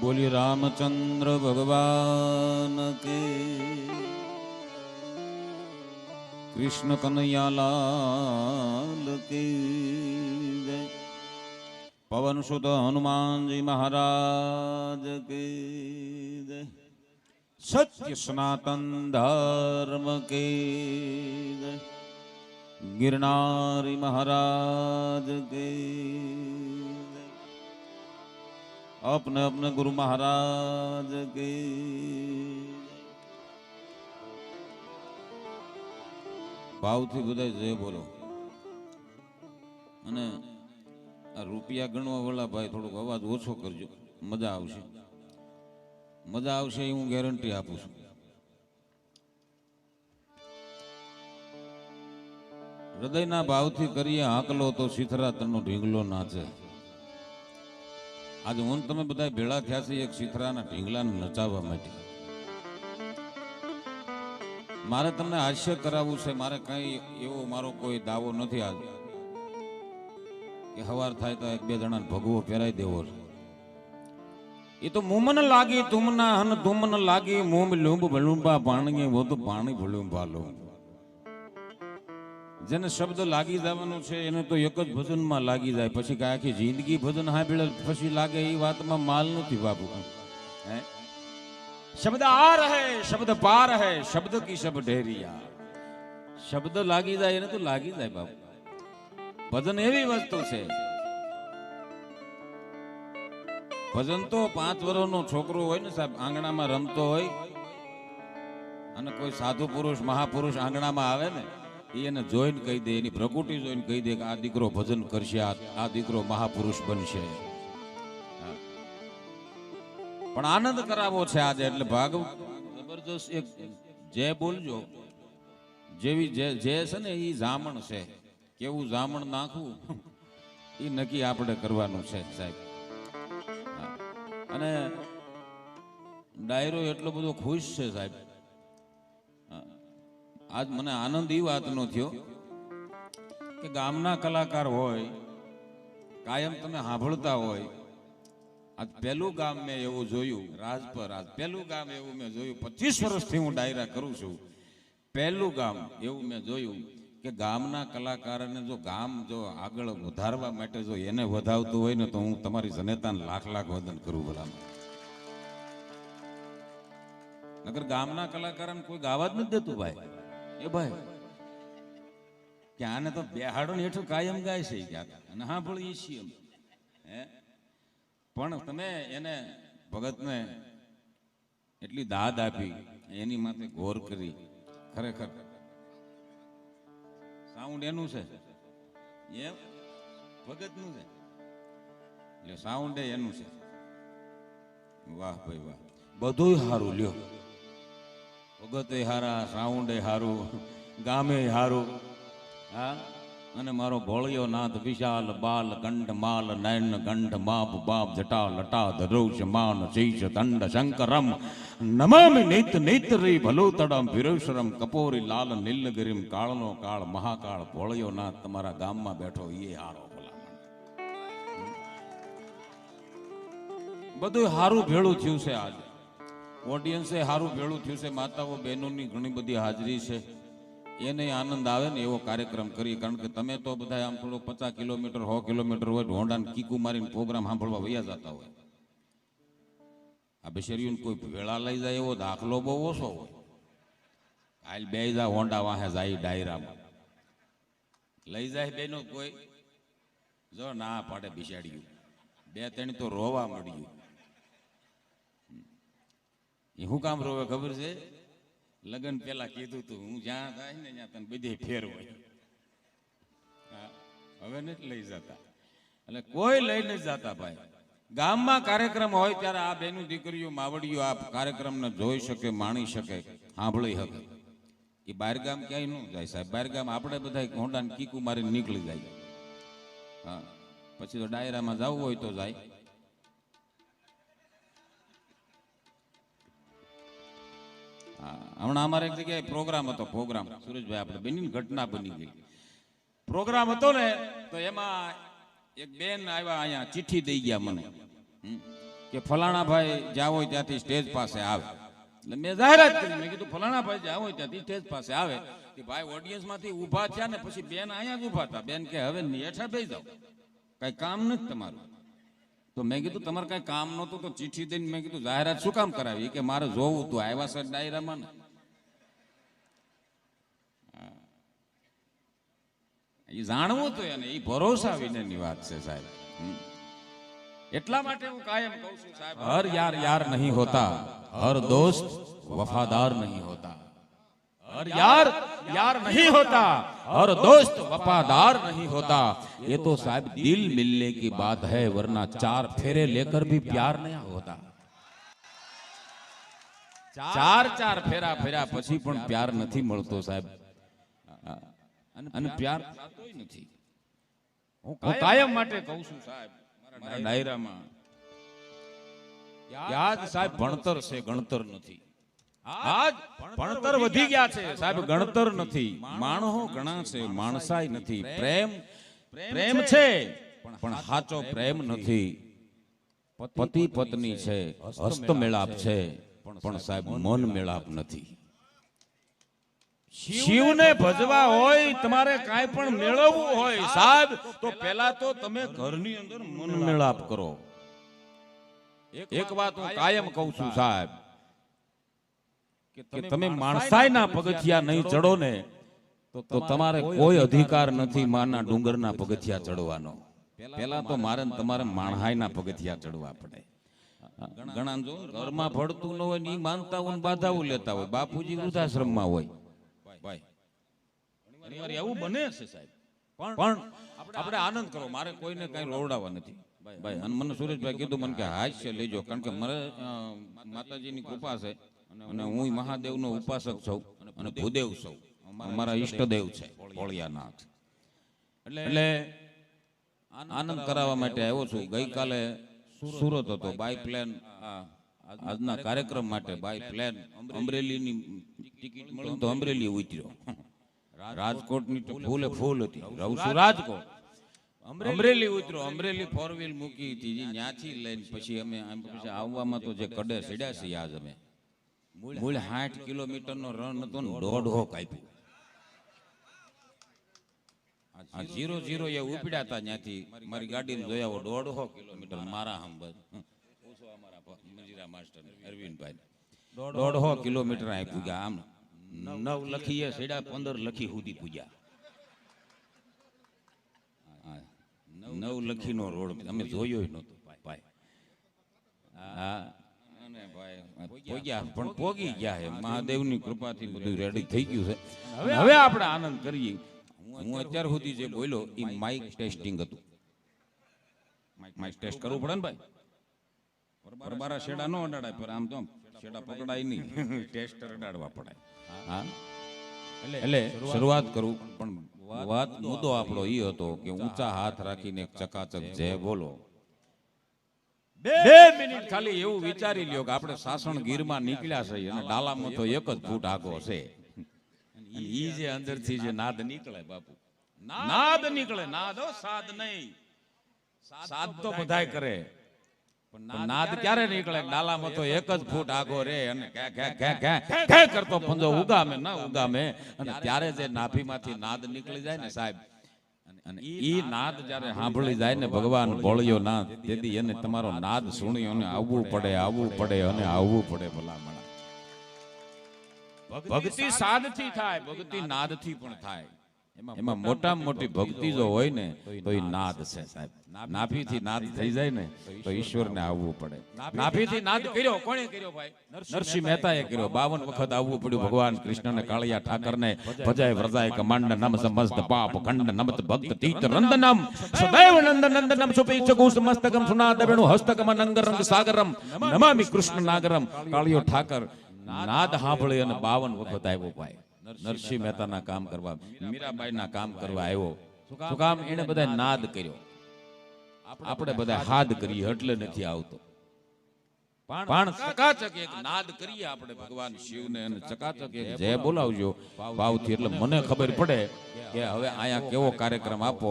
बोलिए रामचंद्र भगवान के, कृष्ण कन्हैया लाल की जय। पवन सुत हनुमान जी महाराज की जय। सत्य सनातन धर्म के जय। गिरनारी महाराज के जय। अपने अपने गुरु महाराज के ભાવથી બધા જય બોલો. અને આ રૂપિયા ગણવા વાળા ભાઈ થોડોક અવાજ ઓછો કરજો, મજા આવશે. મજા આવશે એ હું ગેરંટી આપું છું. હૃદયના ભાવથી કરીએ હાકલો તો શીથરા તનનો ઢીંગલો નાચે. આજે હું તમે બધા ભેળા થયા છે એક શીથરાના ઢીંગલાને નચાવવા માટે. મારે તમને હાસ્ય કરાવવું છે. મારે કઈ એવો મારો કોઈ દાવો નથી આજ કે હવાર થાય તો એક બે જણાને ભગવો પહેરાઈ દેવો છે. એ તો મુમન લાગી તુમના હન તુમન લાગી મોમ લૂંબ ભલુંબા પાણી વો તો પાણી ભલુંબા લો. જેને શબ્દ લાગી જવાનું છે એને તો એક જ ભજનમાં લાગી જાય. પછી કે આખી જિંદગી ભજન સાંભળે પછી લાગે એ વાતમાં માલ નથી બાપુ. હે शब्द आ रहे शब्द पार है शब्द की सब ढेरिया. शब्द लागी जाए ने तो लागी जाए बाबू. भजन एवी वस्तु છે. ભજન તો 5 વર્ષનો છોકરો હોય ને સાહેબ, આંગણામાં રમતો હોય અને કોઈ સાધુ પુરુષ મહાપુરુષ આંગણામાં આવે ને, એને જોઈને કહી દે, એની પ્રકૃતિ જોઈને કહી દે કે આ દીકરો ભજન કરશે, આ દીકરો મહાપુરુષ બનશે. પણ આનંદ કરાવો છે આજે. એટલે ભાગ જબરજસ્ત એક જય બોલજો. જેવી જે છે ને એ જામણ છે. કેવું જામણ નાખવું એ નક્કી આપણે કરવાનું છે સાહેબ. અને ડાયરો એટલો બધો ખુશ છે સાહેબ. આજ મને આનંદ એ વાતનો થયો કે ગામના કલાકાર હોય, કાયમ તમે સાંભળતા હોય. આજ પહેલું ગામ મેં એવું જોયું, રાજપર. આજ પહેલું ગામ એવું મેં જોયું. 25 વર્ષથી હું ડાયરા કરું છું. પહેલું ગામ એવું મેં જોયું કે ગામના કલાકારને જો ગામ જો આગળ વધારવા માટે જો એને વધાવતું હોય ને તો હું તમારી જનેતાને લાખ લાખ વંદન કરું બોલા. નગર ગામના કલાકારને કોઈ ગાવા જ નથી દેતું ભાઈ. એ ભાઈ કે આને તો બેહાડો ને હેઠું કાયમ ગાય છે ક્યાં અને હા ભળી છીએ હે. પણ તમે એને ભગતને એટલી દાદ આપી, એની માથે ગોર કરી. ખરેખર સાઉન્ડ એનું છે, એમ ભગતનું છે, એટલે સાઉન્ડ એનું છે. વાહ ભાઈ વાહ. બધું સારું લ્યો. ભગતે હારા, સાઉન્ડ હારું, ગામે હારું. હા. અને મારો ભોળિયો નાથ વિશાલ બાલ ગંડ માલ નયન ગંડ માપ બાપ જટા લટા ધરોષ માન શીશ દંડ શંકરમ નમામિ નિત નિતરી ભલોતડમ વિરોશરમ કપોરી લાલ નીલગિરિમ કાળનો કાળ મહાકાળ ભોળિયો નાથ તમારા ગામમાં બેઠો એ હારો. બધું હારું ભેળું થયું છે. આજ ઓડિયન્સે હારું ભેળું થયું છે. માતાઓ બહેનોની ઘણી બધી હાજરી છે. એને આનંદ આવે ને એવો કાર્યક્રમ કરીએ. કારણ કે તમે તો બધા આમ થોડો 50 કિલોમીટર 100 કિલોમીટર હોય ઢોંડાને કીકુ મારીને પ્રોગ્રામ સાંભળવા વયા જતા હોય. આ બેશરીઓને કોઈ વેળા લઈ જાય એવો દાખલો બહુ ઓછો હોય. હાલ બે જા હોન્ડા વાહે જાય ડાયરામાં લઈ જાય બેનો કોઈ જો ના પાડે બિસાડ્યું. 2-3 તો રોવા મળ્યું. એ શું કામ રોવે ખબર છે? લગ્ન પેલા કીધું તું હું જ્યાં થાય ને ત્યાં તને બધે ફેર હોય. હવે નથી લઈ જતા. એટલે કોઈ લઈ નથી જતા ભાઈ. ગામમાં કાર્યક્રમ હોય ત્યારે આ બેનું દીકરીઓ માવડીઓ આ કાર્યક્રમને જોઈ શકે, માણી શકે, સાંભળી શકે. એ બહાર ગામ ક્યાંય ન જાય સાહેબ. બહાર ગામ આપણે બધા હોન્ડાને કીકુ મારીને નીકળી જાય. હા, પછી તો ડાયરામાં જવું હોય તો જાય. હમણાં અમારે એક જગ્યાએ પ્રોગ્રામ હતો. પ્રોગ્રામ સુરેશભાઈ આપણે બેની ઘટના બની ગઈ. પ્રોગ્રામ હતો ને તો એમાં એક બેન આવ્યા, અહીંયા ચિઠ્ઠી દઈ ગયા મને કે કે ફલાણા ભાઈ જ્યાં હોય ત્યાંથી સ્ટેજ પાસે આવે. એટલે મેં જાહેરાત કરી, મેં કીધું ફલાણા ભાઈ જ્યાં હોય ત્યાંથી સ્ટેજ પાસે આવે. કે ભાઈ ઓડિયન્સમાંથી ઊભા થયા ને પછી બેન અહીંયા જ ઊભા હતા. બેન કે હવે હેઠા બેસી જાઓ, કઈ કામ નથી તમારું. તો મેં કીધું તમારે કઈ કામ નહોતું તો ચિઠ્ઠી દઈને મેં કીધું જાહેરાત શું કામ કરાવી? કે મારે જોવું તું આવ્યા સર ડાયરામાં ને. એ જાણવું તો એને, એ ભરોસા વિનાની વાત છે સાહેબ. એટલા માટે હું કાયમ કહું છું સાહેબ, હર યાર યાર નહીં હોતા, હર દોસ્ત વફાદાર નહીં હોતા. हर यार यार नहीं होता, हर दोस्त वफादार नहीं होता. ये तो साहब दिल मिलने की बात है, वरना 4 फेरे लेकर भी प्यार नहीं होता. 4 फेरा फेरा પછી પણ પ્યાર નથી મળતો સાહેબ. અને પ્યાર થતોય નથી. હું કાયમ માટે કહું છું સાહેબ, મારા ડાયરામાં યાદ સાહેબ ભણતર છે, ગણતર નથી. આજ ભણતર વધી ગયા છે સાહેબ, ગણતર નથી. માણસો ઘણા છે, માણસાઈ નથી. પ્રેમ પ્રેમ છે પણ સાચો પ્રેમ નથી. પતિ પત્ની છે, હસ્ત મેળાપ છે, પણ સાહેબ મન મેળાપ નથી. શિવને ભજવા હોય, તમારે કાંઈ પણ મેળવવું હોય સાહેબ, તો પહેલા તો તમે ઘરની અંદર મન મેળાપ કરો. એક વાત હું કાયમ કહું છું સાહેબ, કે તમે માણસાઈના પગથિયા નહીં ચડો ને તો તમારે કોઈ અધિકાર નથી માના ડુંગરના પગથિયા ચડવાનો. પહેલા તો મારે તમારે માણસાઈના પગથિયા ચડવા પડે. ઘણા જો ઘરમાં ભળતું ન હોય ની માનતા હોય, બાધાઓ લેતા હોય. બાપુજી વૃદ્ધાશ્રમમાં હોય ભાઈ, એવું બને છે સાહેબ. પણ આપણે આનંદ કરો, મારે કોઈને કઈ લોવડાવવા નથી ભાઈ. અને મને સુરેશભાઈ કીધું મને કે હાસ્ય લેજો, કારણ કે મારે માતાજીની કૃપા છે અને હું મહાદેવનો ઉપાસક છું અને ભૂદેવ છું. અમારા ઈષ્ટદેવ છે ભોળિયાનાથ. એટલે આનંદ કરાવવા માટે આવ્યો છું. ગઈકાલે સુરત હતો, બાય પ્લેન આજના કાર્યક્રમ માટે બાય પ્લેન અમરેલીની ટિકિટ મળી તો અમરેલી ઉતર્યો. રાજકોટની તો ફૂલે ફૂલ હતી, રહું છું રાજકોટ. અમરેલી ઉતરો, અમરેલી 4 વ્હીલ મૂકી હતી, ત્યાંથી લઈને પછી અમે પછી આવવામાં તો જે કડે સીડ્યા છીએ આજ અમે. મૂળ 60 કિલોમીટરનો રન હતો ને 1.5 કાપ્યું. આ 0-0 એ ઉપડ્યા હતા ત્યાંથી મારી ગાડીને જોયા 1.5 કિલોમીટર મારા હંબત મજીરા માસ્ટર અરવિંદભાઈ 1.5 કિલોમીટર આ પૂગ્યા. આમ 9 લખીએ સીડા 15 લખી સુધી પૂગ્યા. 9 લખીનો રોડ અમે જોયો નહોતો ભાઈ. હા પણ પોગી ગયા છે, મહાદેવની કૃપાથી બધું રેડી થઈ ગયું છે. હવે આપણે આનંદ કરીએ. હું અત્યાર સુધી જે બોલ્યો એ માઇક ટેસ્ટિંગ હતું. માઇક ટેસ્ટ કરવું પડે ને ભાઈ. પરબારા શેડા નો અડાડાય, પર આમ તો શેડા પકડાય નહીં, ટેસ્ટર અડાડવા પડે. હા એટલે શરૂઆત કરું, પણ વાત મુદ્દો આપણો એ હતો કે ઊંચા હાથ રાખીને ચકાચક જય બોલો. 2 મિનિટ ખાલી એવું વિચારી લ્યો કે આપણે સાસણ ગીરમાં નીકળ્યા છે અને ડાલામાં તો 1 જ ફૂટ આગો છે. ઈ જે અંદરથી જે નાદ નીકળે બાપુ, નાદ નીકળે. નાદ સાદ નહીં, સાદ તો બધાય કરે, પણ નાદ ક્યારે નીકળે? ડાલામાં તો 1 જ ફૂટ આગો રે અને ઘે કરતો પંજો ઉગામે ના ઉગામે, અને ત્યારે જે નાભીમાંથી નાદ નીકળી જાય ને સાહેબ, અને ઈ નાદ જ્યારે સાંભળી જાય ને ભગવાન ભોળિયો નાદ, તેથી એને તમારો નાદ સુણી અને આવવું પડે અને આવવું પડે. ભલામણા ભક્તિ સાદથી થાય, ભક્તિ નાદથી પણ થાય. એમાં મોટામાં મોટી ભક્તિ જો હોય ને તો એ નાદ છે સાહેબ. નાભીથી નાદ થઈ જાય ને તો ઈશ્વરને આવવું પડે. નાભીથી નાદ કર્યો કોણે કર્યો ભાઈ? નરસિંહ મહેતાએ કર્યો. 52 વખત આવવું પડ્યું ભગવાન કૃષ્ણને, કાળિયા ઠાકરને. ભજાય વ્રજાય કમાંડ નમ સમસ્ત પાપ ખંડ નમત ભક્ત તીત રંદનમ સદૈવ નંદ નંદનમ સુપેક્ષકુ સમસ્તકમ સુનાદવેણુ હસ્તકમ નંગરંગ સાગરમ નમામિ કૃષ્ણ નાગરમ. કાળિયો ઠાકર નાદ સાંભળી અને 52 વખત આવ્યો ભાઈ. નરસિંહ મહેતાના કામ કરવા, મીરાબાઈના કામ કરવા આવ્યો. શું કામ? એને બધા નાદ કર્યો. આપણે બધા હાદ કરીએ એટલે નથી આવતો. પણ ચકાચક એક નાદ કરીએ આપણે ભગવાન શિવને, અને ચકાચક એક જય બોલાવજો ભાવથી. એટલે મને ખબર પડે કે હવે અહીંયા કેવો કાર્યક્રમ આપો.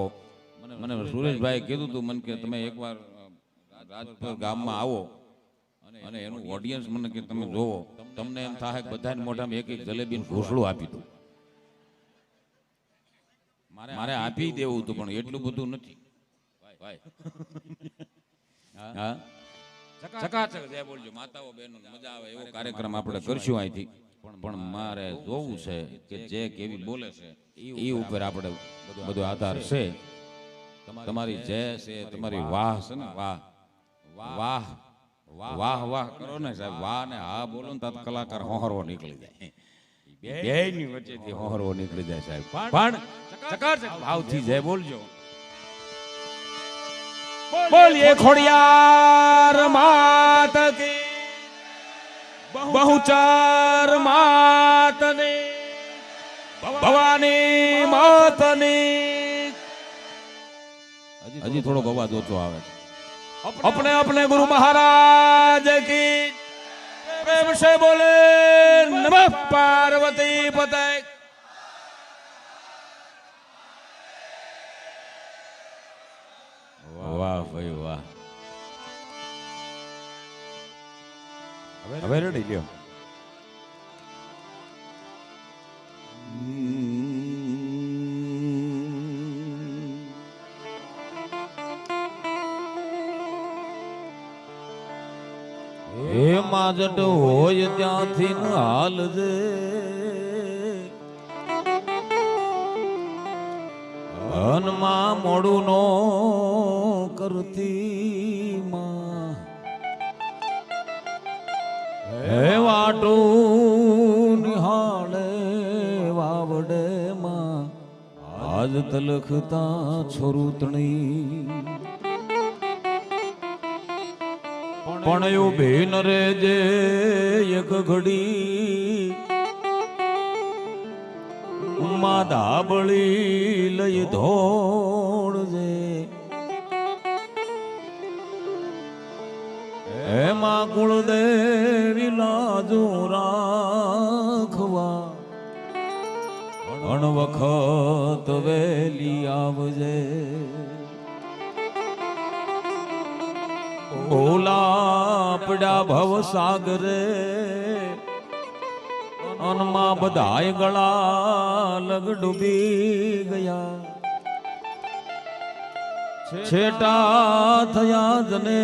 મને સુરેશભાઈ કીધું તું મને કે તમે એકવાર રાજપુર ગામમાં આવો અને એનું ઓડિયન્સ મને કે તમે જોવો, તમને એમ થાય કે બધાને મોઢામાં એક એક જલેબીનું ઘોસડું આપી દો. મારે આપી દેવું હતું પણ એટલું બધું નથી. હા, ચકાચક જય બોલજો. માતાઓ બહેનો મજા આવે એવો કાર્યક્રમ આપણે કરશું અહીંથી. પણ મારે જોવું છે કે જે કેવી બોલે છે એ ઉપર આપણે બધો આધાર છે. તમારી જય છે, તમારી વાહ છે ને, વાહ વાહ વાહ વાહ કરો ને સાહેબ, વાહ ને હા બોલો ને તો કલાકાર હોહરવો નીકળી જાય. બે ની વચ્ચેથી હોહરવો નીકળી જાય સાહેબ. પણ ચકાચક ભાવથી જય બોલજો. બોલીએ ખોડિયાર માત કી, બહુચર માતને, ભવાની માતની. હજી થોડોક અવાજ ઓછો આવે છે. अपने अपने गुरु महाराज की प्रेम से बोले नमः पार्वती पते. वाह भाई वाह. હવે રેડી લ્યો. હે માજટ હોય ત્યાંથી ન હાલજે, અનમાં મોડું નો કરતી માં. હે વાટું નિહાળે વાવડે માં, આજ તલખતા છોરુતણી. પણ એવું ભીન રે જે એક ઘડી, માં ધાબળી લઈ ધોળજે. એમાં કુળદેવી લાજો રાખવા, અણ વખત વેલી આવજે. બોલા પડ્યા ભવ સાગરે, અનમાં બધાય ગળા લગ ડૂબી ગયા. છેટા થયા જને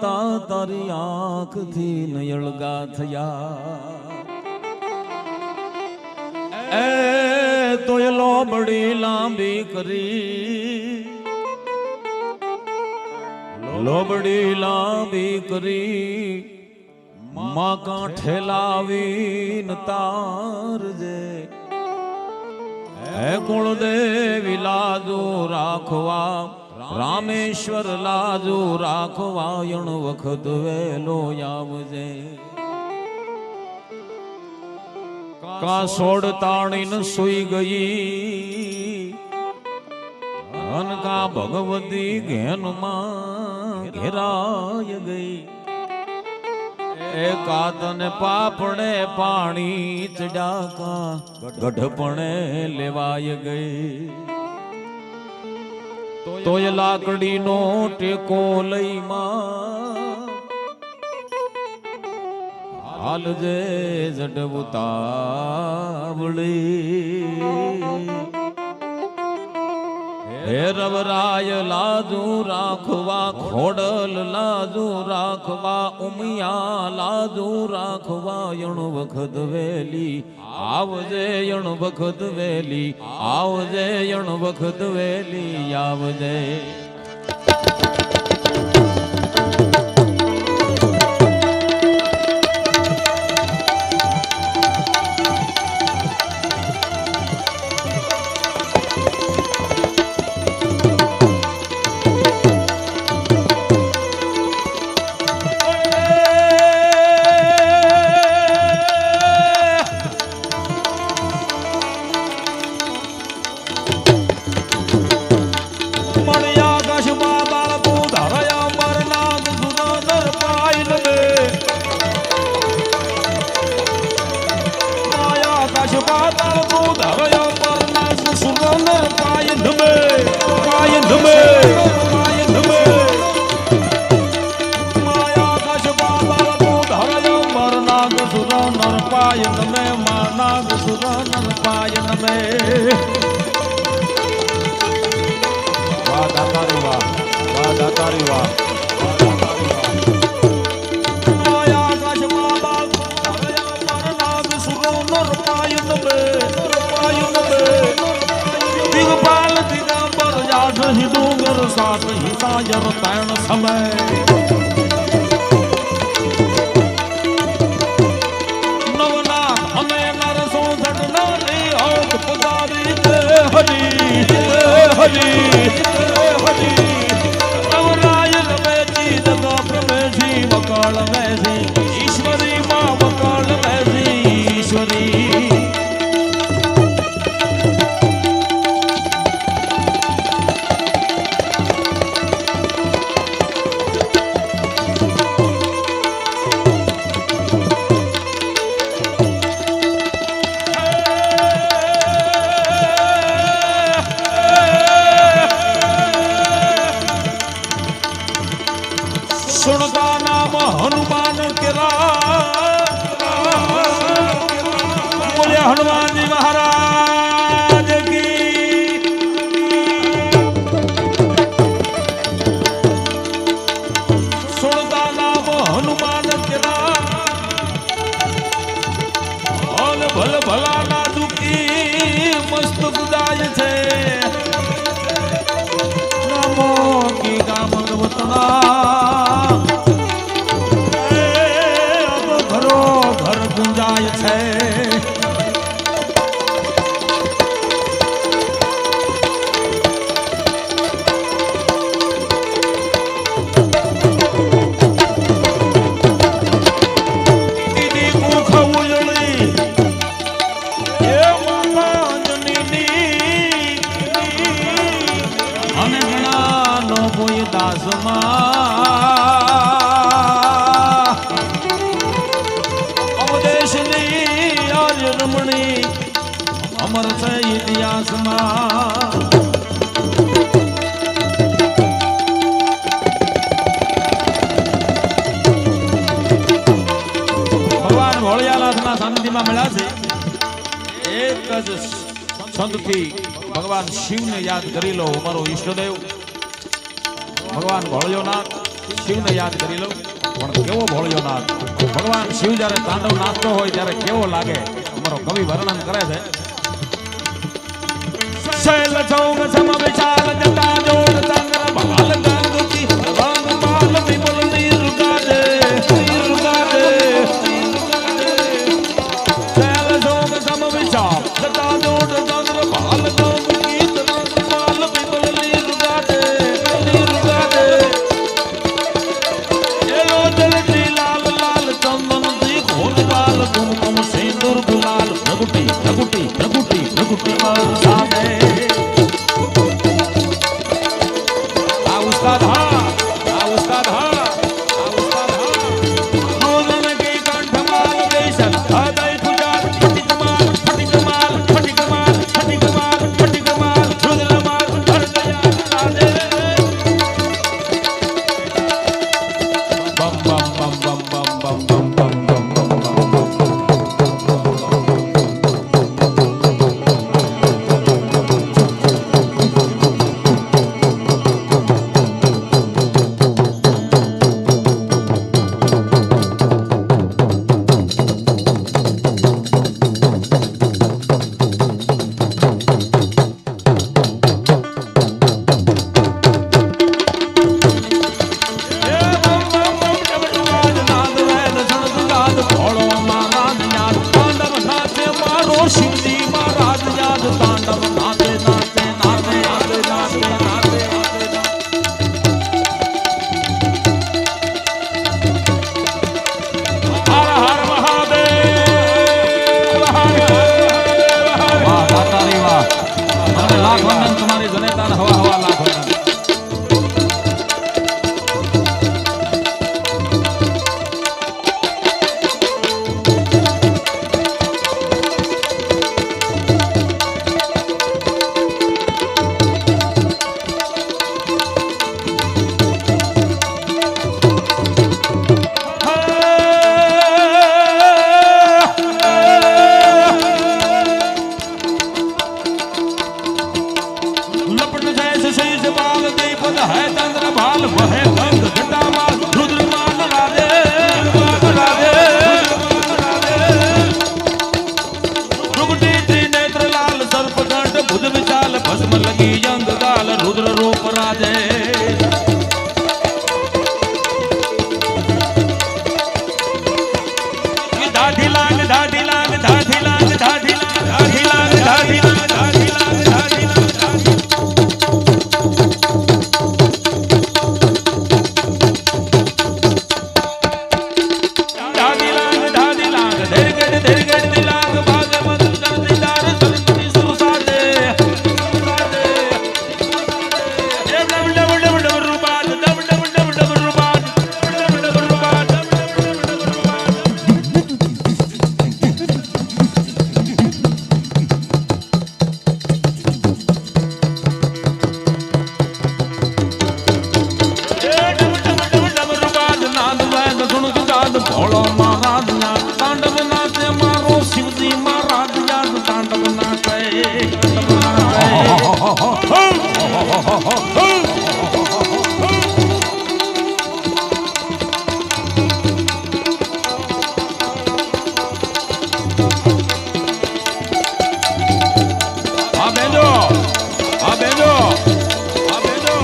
તા તારી આંખથી નયળગા થયા. એ તોય લોબડી લાંબી કરી, લોબડી લાંબી કરી માં કાંઠે લાવીને તારજે. હે કુળદેવી લાજો રાખવા, રામેશ્વર લાજો રાખવા, યણ વખત વેલો આવજે. કા સોડ તાણીને સુઈ ગઈ, અનકા ભગવતી ઘેનમાં ઘેરાય ગઈ. એ કાતને પાપણે પાણી ચડાકા, ગઢપણે લેવાય ગઈ. તોય લાકડીનો ટેકો લઈ માં, હાલજે જડબુતાવળી. હે રવરાય લાજુ રાખવા, ખોડલ લાજુ રાખવા, ઉમિયા લાજુ રાખવા, યણ વખત વેલી આવજે. યણ વખત વેલી આવજે, યણ વખત વેલી આવજે. મળ્યા રૂપાય નમે વાહ દાતારી વાહ વાહ દાતારી વાહ દિગપાલ દિગંબર જાત હિડુંગર સાત હિતાયર તાણ સમય નવના અમે નરસો ધડનારી હોત પુજારી હે હરી હરી હરી નવરાયન બેજી જગા પ્રમેશી વકાળ બેસી ઈશ્વરી માં વકાળ બેસી ઈશ્વરી सुनता नाम हनुमान केरा बोले हनुमान जी महाराज की सुनता नाम हनुमान केरा भल भला ना दुखी मस्त गुदाय छे नमो की गामन वतना ગુંજાય છે દીદી મુખ ઉજળી એ માતા જનની અને ઘણા નો કોઈ દાસમાં રમણી અમર છે ઇતિહાસમાં ભગવાન ભોળિયાનાથના સાનિધ્યમાં મળ્યા છે એક જ છંદથી ભગવાન શિવને યાદ કરી લો અમારો ઈષ્ટદેવ ભગવાન ભોળિયોનાથ શિવને યાદ કરી લો પણ કેવો ભોળિયોનાથ ભગવાન શિવ જ્યારે તાંડવ નાચતો હોય ત્યારે કેવો લાગે અમારો કવિ વર્ણન કરે છે શૈલ ચૌગ સમ વિશાલ જટા જોડ ચંદ્ર બાલ ગંગુકી રંગ બાલ વિમલ નીરુગાદે શૈલ ચૌગ સમ વિશાલ જટા જોડ ચંદ્ર બાલ ગંગુકી રંગ બાલ વિમલ નીરુગાદે એલો જલતી લાલ લાલ ચંદન દી ઘોર બાલ કુમકુમ સિંદૂર ગુલાલ પ્રગુટી પ્રગુટી પ્રગુટી પ્રગુટી સામે આ ઉસ્તાદ હા આ ઉસ્તાદ હા આ ઉસ્તાદ હા રોજન કી કંઠમાલ દેશન હૃદય ફુજાર ફટિકમાલ ફટિકમાલ ફટિકમાલ ફટિકમાલ ફટિકમાલ રુદ્રમાલ હૃદય સાદે બમ બમ બમ બમ બમ બમ બમ ભોળો મહારાજ યાદ તાંડવ નાચે મારો શિવજી મહારાજ યાદ તાંડવ નાચે આ બેજો આ બેજો આ બેજો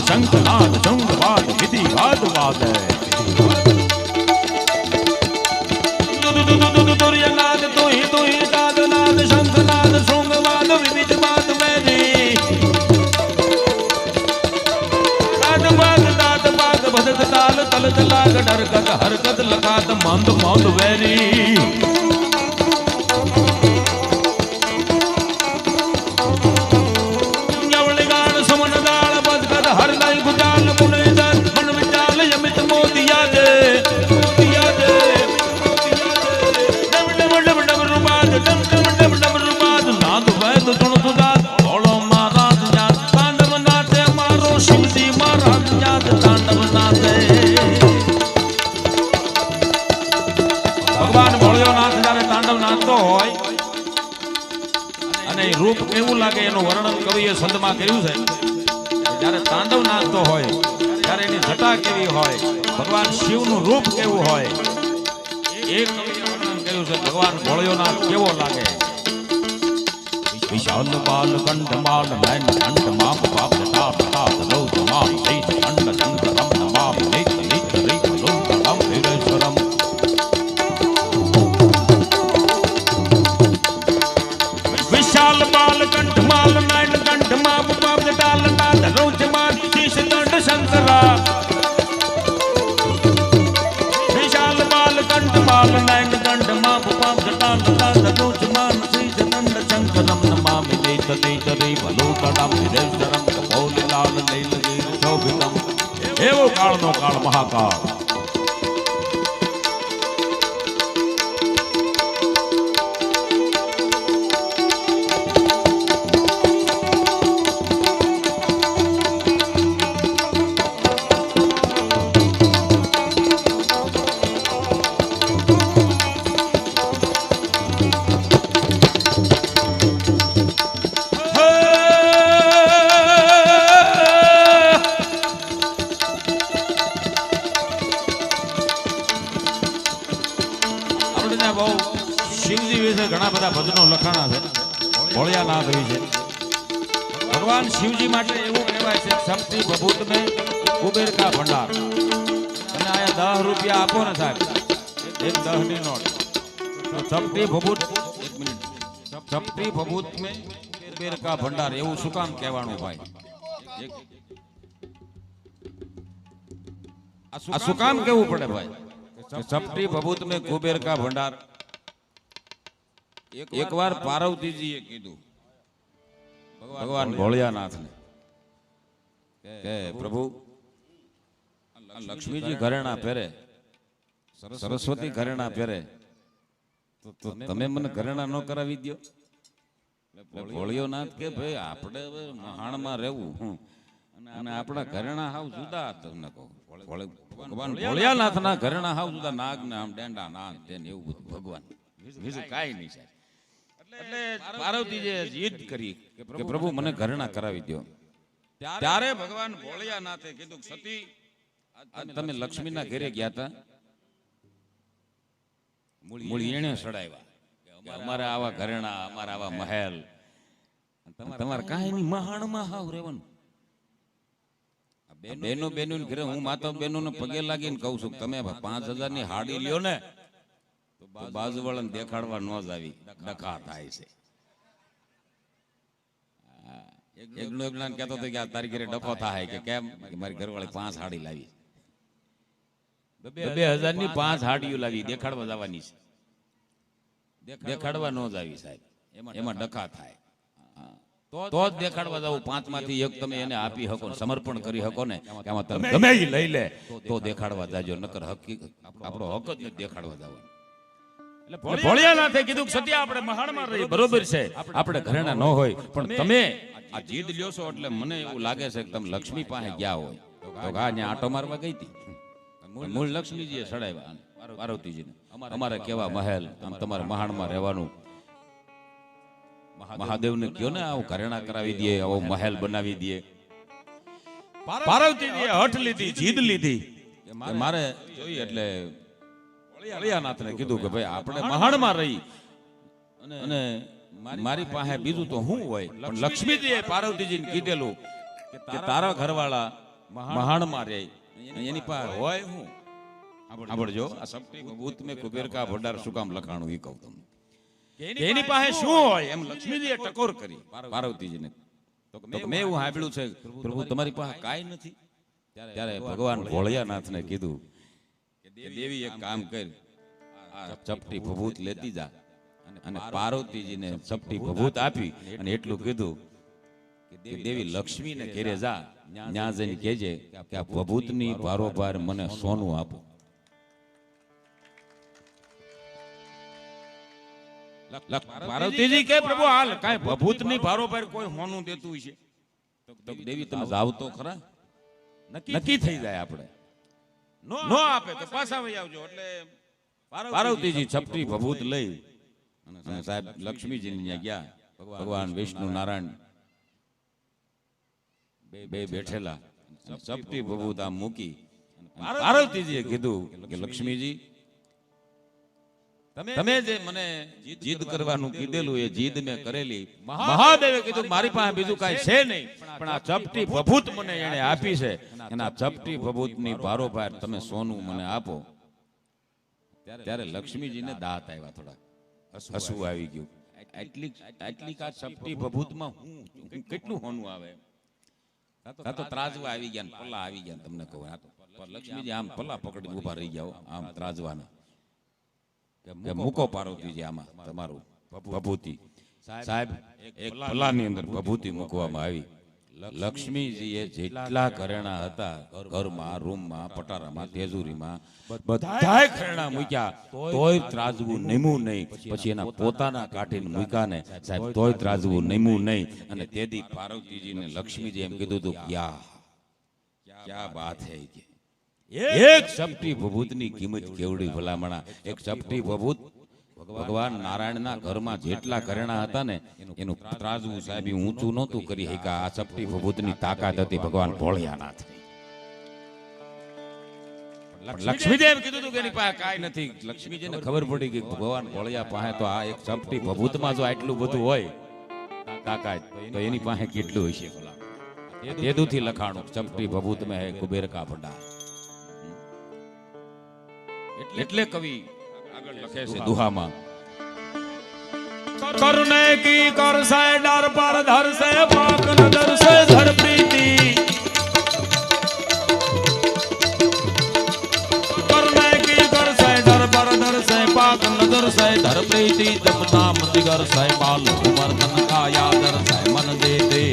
શંખનાદ શંખવાદ વિધિ વાદ વાદે દુર્યનાદ તુહી તુહી દાદનાદ શંખનાદ શૃંગવાદ વિવિધ વાદ વેદે દાદ બાદ ભદત તાલ તલ તલાગ ડરકત હરકત લખાત મંદ મંદ વેરી ભગવાન ભોળિયોનાથ જ્યારે તાંડવ નાચતો હોય અને રૂપ કેવું લાગે એનું વર્ણન કવિએ સંતમાં કર્યું છે. જ્યારે તાંડવ નાચતો હોય ત્યારે એની જટા કેવી હોય, ભગવાન શિવનું રૂપ કેવું હોય, એ કવિએ વર્ણન કર્યું છે. ભગવાન ભોળિયોનાથ કેવો લાગે. વિશાલ બાલ કંઠ માલ નયન કંઠ માપ પાપ જટા પ્રતાપ રૌદ્ર માપ દૈત ખંડ શંખ રમ માપ દૈત નિત રીત લોક રમ વીરેશ્વરમ વિશાલ બાલ કંઠ માલ નયન કંઠ માપ પાપ જટા લટાત રૌદ્ર માપ શીશ દંડ શંકરા વિશાલ બાલ કંઠ માલ નયન કંઠ માપ પાપ જટા લટાત રૌદ્ર માપ શીશ દંડ શંકરમ નમામિ દૈત દૈત રે ભલોકડમ વીરેશ્વરમ કપોલી લાલ લૈલગીર શોભિતમ. એવો કાળનો કાળ મહાકાળ. શિવજી વિશે ઘણા બધા ભજનો લખાણા છે. ભોળિયાનાથ વિશે ભગવાન શિવજી માટે એવું કહેવાય છે, શક્તિ ભભૂત મેં કુબેર કા ભંડાર. અને આયા 10 રૂપિયા આપો ને સાહેબ, એક 10 ની નોટ, તો શક્તિ ભભૂત, એક મિનિટ, શક્તિ ભભૂત મેં કુબેર કા ભંડાર એવું શું કામ કહેવાનું ભાઈ? આ શું કામ કેવું પડે ભાઈ? શક્તિ ભભૂત મેં કુબેર કા ભંડાર. એક વાર પાર્વતીજીએ કીધું ભગવાન ભોળિયાનાથને કે પ્રભુ લક્ષ્મીજી ઘરેણા પહેરે, સરસ્વતી ઘરેણા પહેરે, તો તમે મને ઘરેણા ન કરાવી દો? ભોળિયોનાથ કે ભાઈ આપણે હવે મહાણમાં રહેવું અને આપણા ઘરેણા હાવ જુદા. તમને કહું ભગવાન ભોળિયાનાથના ઘરેણા હાવ જુદા. નાગ ને આમ ડેંડા નાગ તેને એવું બધું ભગવાન બીજું કાંઈ નહીં સાહેબ. એટલે પાર્વતીજીએ જીદ કરી કે પ્રભુ મને ઘરેણા કરાવી દો. ત્યારે ભગવાન ભોળિયાનાથે કીધું સતી તમે લક્ષ્મીના ઘરે ગયા હતા, મૂળ એણે સડાવ્યા, અમારે આવા ઘરેણા, અમારા આવા મહેલ, તમારે કાંઈ નહીં મહાણમાં હાવ રહેવાનું. બેનો બેનો ઘરે હું માતા બેનો ને પગે લાગીને કહું છું તમે 5,000 ની હાડી લ્યો ને તો બાજુવાળાને દેખાડવા ન જ આવી ડખા થાય છે. એકનો એકલાને કહેતો હતો કે આ તારી ઘરે ડખો થાય કે કેમ કે મારી ઘરવાળી 5 હાડી લાવી 2,000 ની 5 હાડીઓ લાવી દેખાડવા જવાની છે. દેખાડવા ન જ આવી સાહેબ એમાં ડખા થાય તો જ દેખાડવા જાવ. 5 માંથી એક તમે એને આપી શકો સમર્પણ કરી શકો ને કે આમાં તમે ગમે ઈ લઈ લે તો દેખાડવા જાજો નકર હકીકત આપણો હક જ નથી દેખાડવા જવાનો. એટલે ભોળિયાનાથે કીધું કે સત્યા આપણે મહાણમાં રહી બરોબર છે આપણે ઘરેણા ન હોય પણ તમે આ જીદ લ્યો છો એટલે મને એવું લાગે છે કે તમે લક્ષ્મી પાસે ગયા હોય તો હા ત્યાં આટો મારવા ગઈ હતી મૂળ લક્ષ્મીજીએ સડાવ્યા પાર્વતીજીને અમારે કેવા મહેલ આમ તમારે મહાણમાં રહેવાનું મહાદેવને કયો ને આવું ઘરેણા કરાવી દે આવો મહેલ બનાવી દે. પાર્વતીજીએ હઠ લીધી જીદ લીધી કે મારે જોઈએ એટલે ભોળિયાનાથને કીધું કે ભાઈ આપણે મહાણમાં રહી અને મારી પાસે બીજું તો શું હોય પણ લક્ષ્મીજીએ પાર્વતીજીને કીધેલું કે તારા ઘરવાળા મહાણમાં રહે એની પાસે હોય હું સાંભળજો આ સપટી ભૂત મેં કુબેર કા ભંડાર શું કામ લખાણું એ કહું તમને એની પાસે શું હોય એમ લક્ષ્મીજીએ ટકોર કરી પાર્વતીજીને તો મેં એવું સાંભળ્યું છે પ્રભુ તમારી પાસે કાંઈ નથી. ત્યારે ભગવાન ભોળિયાનાથને કીધું કે દેવી એક કામ કર આ ચપટી ભભૂત લેતી જા અને પાર્વતીજીને ચપટી ભભૂત આપી અને એટલું કીધું કે દેવી લક્ષ્મીને ઘેરે જા ન્યા જઈને કહેજે કે આ ભભૂતની ભારોભાર મને સોનું આપો. પાર્વતીજી કે પ્રભુ હાલ કાંઈ ભભૂતની ભારોભાર કોઈ સોનું દેતું છે તો દેવી તમે જાવ તો ખરા નક્કી થઈ જાય આપણે નો આપે તો પાછા વહી આવજો. એટલે પાર્વતીજી ચપટી ભભૂત લઈ અને સાહેબ લક્ષ્મીજી ને ગયા. ભગવાન વિષ્ણુ નારાયણ બે બેઠેલા ચપટી ભભૂત આમ મૂકી પાર્વતીજીએ કીધું કે લક્ષ્મીજી તમે જે મને જીદ કરવાનું કીધેલું એ જીદ મેં કરેલી. મહાદેવે કીધું મારી પાસે બીજું કાંઈ છે નહીં પણ આ ચપટી ભભૂત મને એને આપી છે અને આ ચપટી ભભૂતની ભારોભાર તમે સોનું મને આપો. ત્યારે લક્ષ્મીજીને દાંત આવ્યા થોડા હસવું આવી ગયું. આટલી આ ચપટી ભભૂતમાં હું કેટલું સોનું આવે આ તો ત્રાજવા આવી ગયા પલ્લા આવી ગયા તમને કહું. આ તો લક્ષ્મીજી આમ પલ્લા પકડી ઉભા રહી ગયા આમ ત્રાજવાના કે મૂકો પાર્વતીજી આમાં તમારું ભભૂતિ. સાહેબ એક પલ્લાની અંદર ભભૂતિ મૂકવામાં આવી. લક્ષ્મીજીએ જેટલા ઘરેણા હતા ઘરમાં રૂમમાં પટારામાં તેજુરીમાં બધાય ઘરેણા મૂક્યા તોય ત્રાજવું નમ્યું નહીં. પછી એના પોતાના કાઢીને મૂક્યા ને સાહેબ તોય ત્રાજવું નમ્યું નહીં. અને તેથી પાર્વતીજીને લક્ષ્મીજી એમ કીધું હતું ક્યા બાત હે કે એક ચપટી ભભૂતની કિંમત કેવડી ભલામણા. એક ચપટી ભભૂત ભગવાન નારાયણના ઘરમાં જેટલા ઘરેણા હતા ને એનું ત્રાજવું સાહેબ ઊંચું નહોતું કરી શક્યા. આ ચપટી ભભૂતની તાકાત હતી ભગવાન ભોળિયાનાથ. લક્ષ્મીજી એમ કીધું કે એની પાસે કાંઈ નથી. લક્ષ્મીજીને ખબર પડી કે ભગવાન ભોળિયા પાસે તો આ એક ચપટી ભભૂતમાં જો આટલું બધું હોય તાકાત તો એની પાસે કેટલું હશે ભલા. તેદુથી લખાણું ચપટી ભભૂત મેં હે કુબેર કા ભંડાર. એટલે કવિ આગળ લખે છે દુહામાં करने की कर से डर पर धर से पाक नजर से धर प्रीति करने की कर से डर पर धर से पाक नजर से धर प्रीति जब नाम दिगर से बाल उमर तन का यादर से मन दे दे